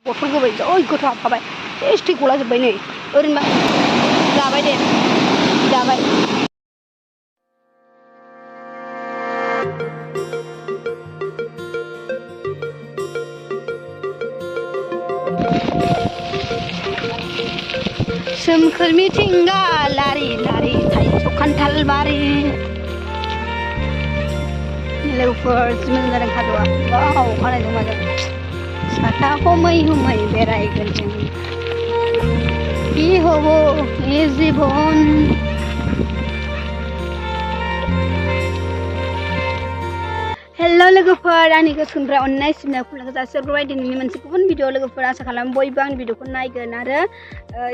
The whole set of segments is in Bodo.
बथल होबाय जै गोथाव हाबखाबाय टेस्टि गलाजोब्बाय नै ओरैनो जाबाय दे जाबाय सोमखोर मिथिंगा लारि लारि थाइजौ खान्थाल बारि लोगोफोर जि मोजां जादों खाजौआ वाव अखानायजों माजों साथा हमै हमै बेरायगोन जों কি হব এই জীবন हेलो लोगोफोर आंनि गोसोनिफ्राय अननाय सिबिनाय खुलुमनायखौ जासिहरबाय दिनैनि मोनसे गुबुन भिडिअ लोगोफोर आसा खालामो बयबो आंनि भिडिअखौ नायगोन आरो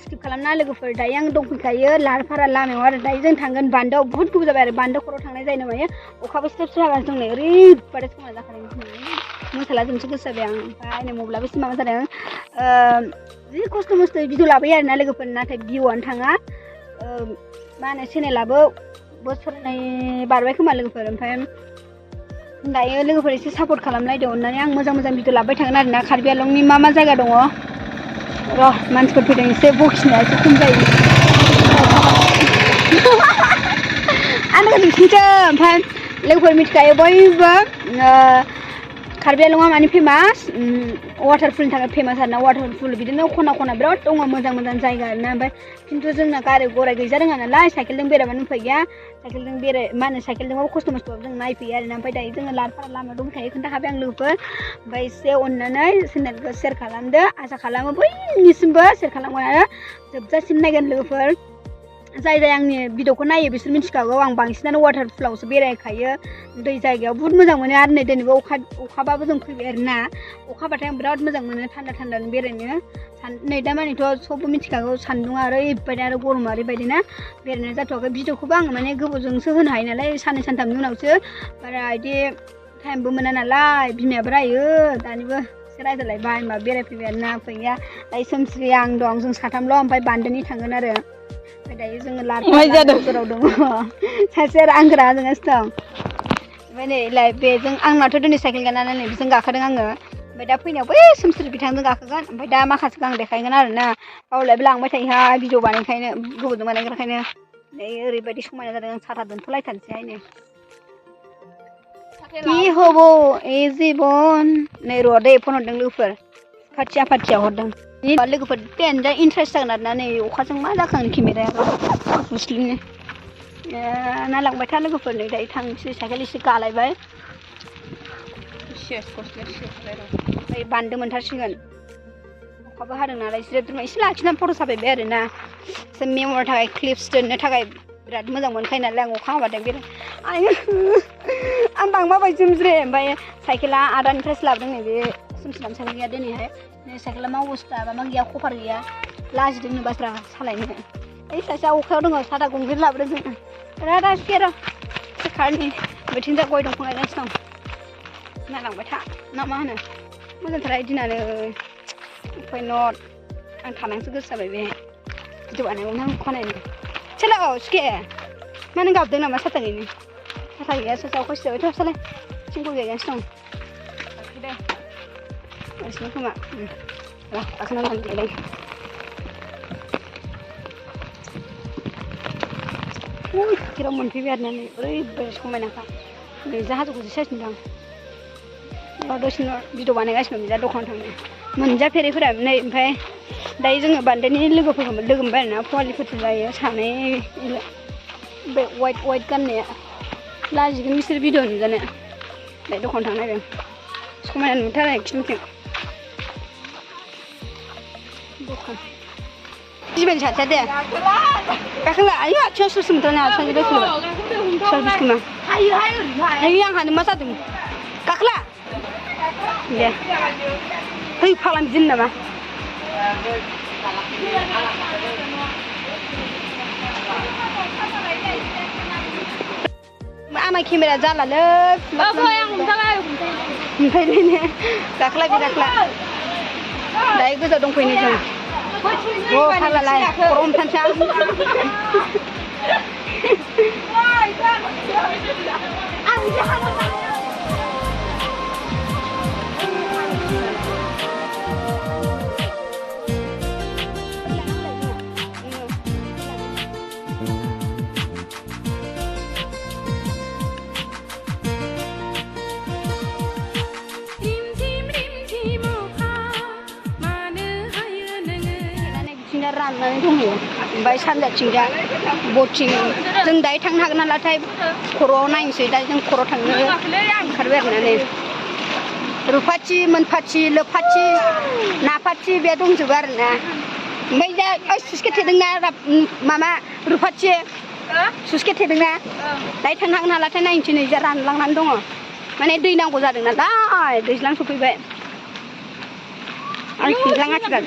स्किप खालामना लोगोफोर दायो आं दंफैखायो लारफारा लामायाव आरो दायो जों थांगोन बान्दोआव बुहुत गोबाव जाबाय आरो बान्दो खर'आव थांनाय जायो माने अखाबो स्टेप हागासिनो दं नै ओरैबादि समायना जाखादों मोसाला जोंसो गोसो जाबाय आं ओमफ्राय नै मबाइलाबो एसे माबा जादों जि खस्थ' मस्थ'यै भिडिअ लाबोयो आरोना लोगोफोर नाथाय भिउआनो थाङा मा होनो चेनेलाबो बोसोरनै बारबाय खोमा लोगोफोर ओमफ्राय दायो लोगोफोर एसे सापर्ट खालामलायदो अननानै आं मोजां मोजां भिडिअ लाबोबाय थागोन आरोना कार्बि आलंनि मा मा जायगा दङ र' मानसिफोर फैदों एसे बखिनाया एसे खम जायो आंनो नोंसिनिसो ओमफ्राय लोगोफोर मिथिखायो बयबो कार्बि आलंआ मानि फेमास वाटारफुलनि थाखाय फेमास आरोना वाटारफुल बिदिनो खना खना बिराद दङ मोजां मोजां जायगा आरोना ओमफ्राय खिन्थु जोंना गारि गराय गैजा रोङा नालाय साइकेलजों बेरायबानो उफाय गैया साइकेलजों बेराय मा होनो साइकेलजोंबाबो खस्थ' मस्थ'बाबो जों नायफैयो आरोना ओमफ्राय दायो जोङो लारफारा लामायाव दंखायो खोन्थाखाबाय आं लोगोफोर ओमफ्राय एसे अननानै चेनेलखौ शेयार खालामदो आसा खालामो बयनिसिमबो शेयार खालामगोन आरो जोबजासिम नायगोन लोगोफोर जाय जाय आंनि भिडिअखौ नायो बिसोर मिथिखागौ आं बांसिनानो वाटारफुलावसो बेरायखायो दै जायगायाव बुहुत मोजां मोनो आरो नै दिनैबो अखाबाबो जों फैबाय आरोना अखाबाथाय आं बिराद मोजां मोनो थान्दा थान्दा बेरायनो नै दा मानिथ' सबबो मिथिखागौ सान्दुङा ओरैबायदि आरो गरमा ओरैबायदि ना बेरायनाय जाथ'वाखै भिडिअखौबो आङो माने गोबावजोंसो होनो हायो नालाय साननै सानथामनि उनावसो बारा बिदि टाइमबो मोना नालाय बिमायाबो रायो दानिबो एसे रायजालायबाय होनबा बेरायफैबाय आरोना फैया दायो सोमस्रि आं दं जों साथामल' ओमफ्राय बान्दोनि थांगोन आरो ओमफ्राय दायो जोङो लारफाराव दङ सासे आंगो रागाजोंगासिनो दं ओमफ्राय नै लाय बेजों आंनाथ' दिनै साइकेल गानानै नै बेजों गाखोदों आङो ओमफ्राय दा फैनायाव बै सोमस्रि बिथांजों गाखोगोन ओमफ्राय दा माखासेखौ आं देखायगोन आरोना बावलायबो लांबाय थायोहाय भिडिअ बानायखायनो गोबावजों बानायग्राखायनो नै ओरैबायदि समायना जादों आं साथा दोनथ'लायथारनोसैहाय नै কি হব এই জীবন नै र' दै फन हरदों लोगोफोर खाथिया पाथिया हरदों लोगोफोर देनजार इन्टारेस्ट जागोन आरोना नै अखाजों मा जाखांनो केमेराया मुस्लिमनि ना लांबाय था लोगोफोर नै दायो थांसै साइकेल एसे गालायबाय ओमफ्राय बान्दो मोनथारसिगोन अखाबो हादों नालाय जिरायदों एसे लाखिनानै फट' साफायबाय आरोना एसे मेम'रिनि थाखाय क्लिप्स दोननो थाखाय बिराद मोजां मोनखायो नालाय आं अखा हाबाथाय बेराय आं बांबाबाय जोमज्रे ओमफ्राय साइकेला आदानिफ्रायसो लाबोदों नै बे सोमस्रिनाम साइकेल गैया दिनैहाय नै साइकेला मा अबस्था माबा गैया कभार गैया लाजिदोंनो बाथ्रा सालायनो ओइ सासेया अखायाव दङ साथा गंब्रै लाबोदों जोङो बिराद आसि आरो कारनि बैथिंजा गय दंफां गायगासिनो दं नायलांबाय था ना मा होनो मोजांथार दिनानो उफाय नट आं थानांसो गोसो जाबाय बेहाय भिडिअ बानायगौमोन आं खनायनो सोलाव सुखे मा नों गाबदों नामा साथा गैयिनि साथा गैया सासे अखा सिजाबाय थ' सालाय थिंखल गायगासिनो दं गाखोदो गासिनो खोमा र' गाखोना लांदोलाय जेराव मोनफैबाय आरोना नै ओरैबायदि समायनाखा नै जा हाजोखौसो साइसनो दं दसेनो भिडिअ बानायगासिनो दं जा दखानाव थांनो मोनजाफेरैफोरा नै ओमफ्राय दायो जोङो बान्दोनि लोगोफोरखौ लोगो मोनबाय आरोना फवालिफोरसो जायो सानै बे वाइट गाननाया लाजिगोन बिसोर भिडिअ नुजानो दायो दखानाव थांनो नागिरदों समायना नुथारो खिन्थु दखान जिबायदि साथिया दे गाखोला आयु आथिङाव सोर सोमथारनो आथिङाव दोखोबाय सोर बिसखोमा आयु आंहानो मा जादों गाखोला दे है फाग्ला बिदिनो नामा आंना केमेरा जालालै ओमफ्राय गाखोला बे गाखोला दायो गोजाव दंफैनो जों फाग्लालाय खर' हमथानोसै आं राननानै दंहैयो ओमफ्राय सानजाथिंजा बथिं जों दायो थांनो हागोन नालाथाय खर'आव नायनोसै दा जों खर' थांनो ओंखारबाय आरोना नै रुपाथि मोनपाथि लोपाथि नापाथि बे दंजोबो आरोना ओमफ्राय दा सुसके थेदोंना माबा रुपाथि सुसके थेदोंना दायो थांनो हागोन नालाथाय नायनोसै नै जा रानलांनानै दङ माने दै नांगौ जादों नालाय दैज्लां सफैबाय आं खिन्थाङाखै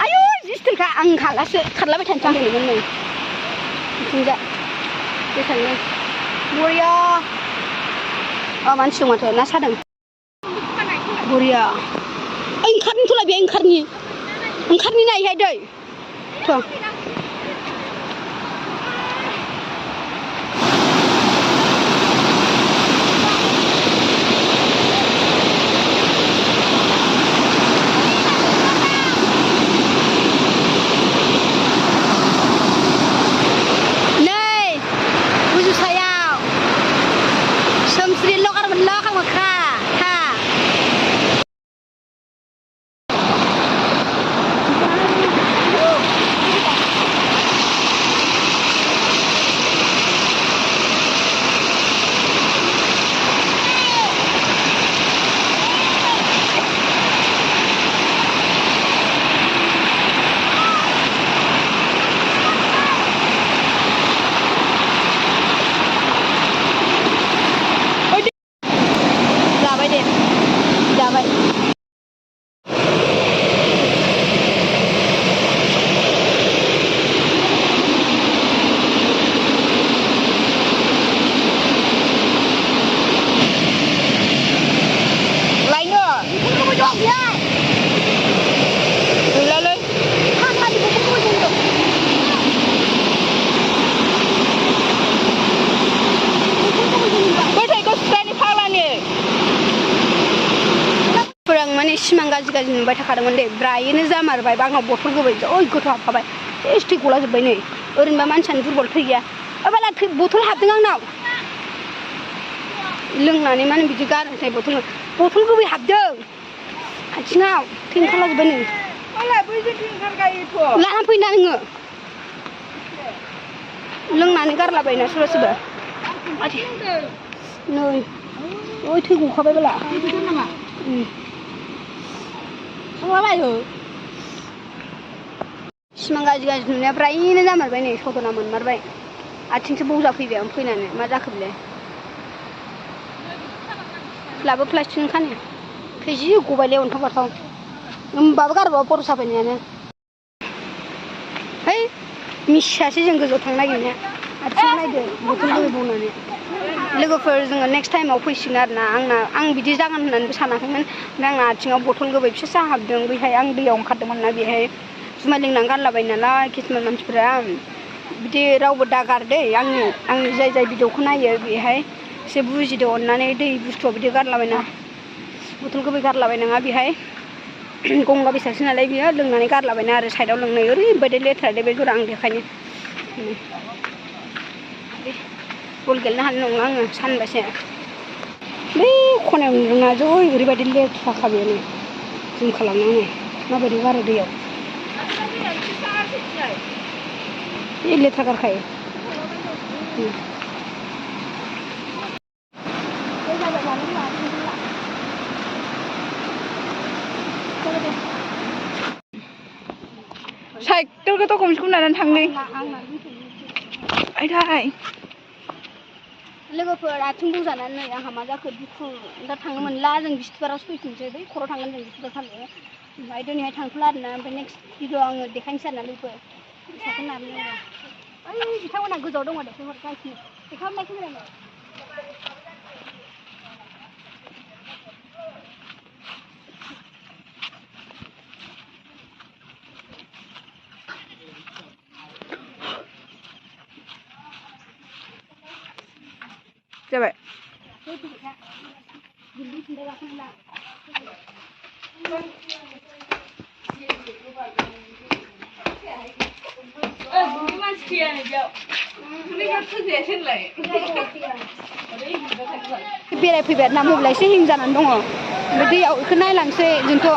आयु जिस्थोरखा आं हालासो खारलाबाय थानो सानदोंमोन नै बिथिंजा बे थाङो बरिया मानसि दं माथो ना सादों बरिया ओंखारनोथ'लाय बे ओंखारनि नायहाय दै थ' सिमां गाज्रि नुबाय थाखादोंमोन दे ब्रायैनो जामारबाय आंनाव बथल गोबै जै गोथौ हाबखाबाय सेस थै गलाजोब्बाय नै ओरैनोबा मानसियानो दुरबल थै गैया बाला बथल हाबदों आंनाव लोंनानै माने बिदि गारनोसै बथल गोबै हाबदों आथिङाव थै ओंखारलाजोब्बाय नै लाना फैना नोङो लोंनानै गारलाबायना सोरबा सोरबा नै ओइ थै गखाबाय बाला सिमां गाज्रि नुनाया ब्रायैनो जामारबाय नै सदना मोनमारबाय आथिंसो बौजा फैबाय आं फैनानै मा जाखो बेलाय लाबो प्लास्टिकनि खानो थैजि गबायलै अन्थाव बाथाव होमबाबो गारबाबो खर' साफायनायानो है मिथियासै जों गोजौआव थांनो नागिरनाया आथिं नायदो बथल गोबै बौनानै लोगोफोर जोङो नेक्स्ट टाइमाव फैसिगोन आरोना आं बिदि जागोन होननानैबो सानाखैमोन ओमफ्राय आंना आथिङाव बथल गोबै फिसा हाबदों बैहाय आं दैयाव ओंखारदोंमोन ना बेहाय जुमाय लोंनानै गारलाबायो नालाय किसुमान मानसिफोरा बिदि रावबो दागारदै आंनि जाय भिडिअखौ नायो बेहाय एसे बुजिदो अननानै दै बुस्थुआव बिदि गारलाबायना बथल गोबै गारलाबायनाङा बेहाय गंगा बेसादसो नालाय बियो लोंनानै गारलाबायना आरो साइडआव लोंनाय ओरैबायदि लेथ्रा दे बे जरा आं देखायनो बल गेलेनो हानाय नंला आङो सानबासो बै खनायाव नुदोंना जै ओरैबायदि लेथ्राखा बेनो जुम खालामनानै माबायदि गारो दैयाव बे लेथ्रा गारखायो साइकेलखौथ' गंसेखौ लानानै थांलै आयदाय लोगोफोर आथिं बौजानानै नै आंहा मा जाखो दुखु दा थांनो मोनला जों बिस्थिबारावसो फैफिनसै बै खर' थांगोन जों बिस्थिबार खालि ओमफ्राय दिनैहाय थांथ'ला आरोना ओमफ्राय नेक्स्ट भिडिअ आङो देखायनोसै आरोना लोगोफोर साइकेल नारनो ओइ बिथांमोनहा गोजौआव दङ देखायहरगासिनो देखायहरनाय केमेरानो जाबाय बेरायफैबाय आरोना मबाइला एसे हें जानानै दङ ओमफ्राय दैयाव बेखौ नायलांसै जोंथ'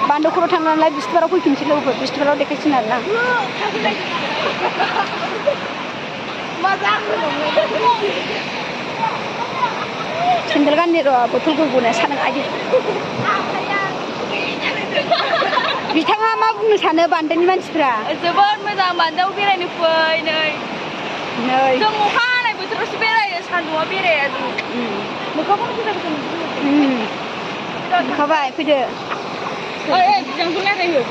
बान्दोखराव थांनानै बिस्थिबाराव फैफिनसै लोगोफोर बिस्थिबाराव देखायसिगोन आरोना सेन्देल गाननि र' बथल गबोना सानो आयु बिथाङा मा बुंनो सानो बान्दोनि मानसिफ्रा जोबोद मोजां बान्दोआव बेरायनो फै नै जों अखा हानाय बोथोरावसो बेरायो सान्दुंआव बेराया जों मोखांखौनो गोजा गोजा मोखाबाय फैदो ओइ बिदांखौ रायज्लायहो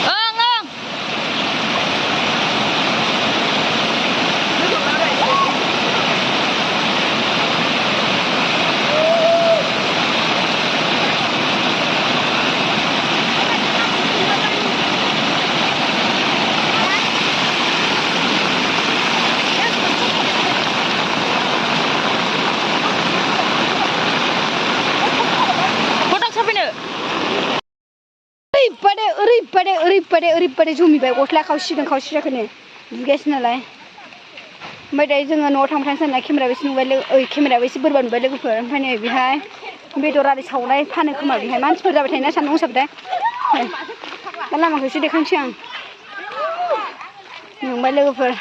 ओं ओरैबादि जुमिबाय गस्ला खावसिगाखौनो दुगैगासिनो नालाय ओमफ्राय दायो जोङो न'आव थांबाय सानना केमेराबो एसे नुबाय केमेराबो एसे बोरैबा नुबाय लोगोफोर ओमफ्राय नै बेहाय बेदर आरि सावनाय फानो खोमा बेहाय मानसिफोर जाबाय थायोना सान्दुं गोसाबाथाय दा लामाखौ एसे देखायनोसै आं नुबाय लोगोफोर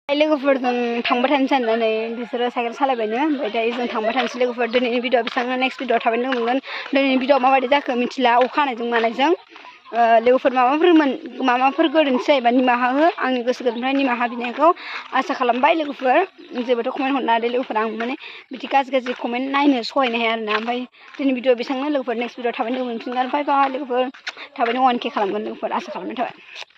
लोगोफोरजों थांबाय थानो साननानै बिसोरो साइकेल सालायबायनो ओमफ्राय दायो जों थांबाय थानोसै लोगोफोर दिनैनि भिडिअ बेसेबां नेक्स्ट भिडिअ थाबैनो लोगो मोनगोन दिनैनि भिडिअ माबायदि जाखो मिथिला अखा हानायजों मानायजों लोगोफोर माबाफोर गोरोन्थि जायोबा निमाहा हो आंनि गोसो गोरबोनिफ्राय निमाहा बिनायखौ आसा खालामबाय लोगोफोर जेबोथ' कमेन्ट हरनो हादो लोगोफोर आं माने बिदि गाज्रि कमेन्ट नायनो सहायनो हाया आरोना ओमफ्राय दिनै भिडिअ बेसेबांनो लोगोफोर नेक्स्ट भिडिअ थाबैनो लोगो मोनफिनगोन बाय बाय लोगोफोर थाबैनो 1K खालामगोन लोगोफोर आसा खालामनाय थाबाय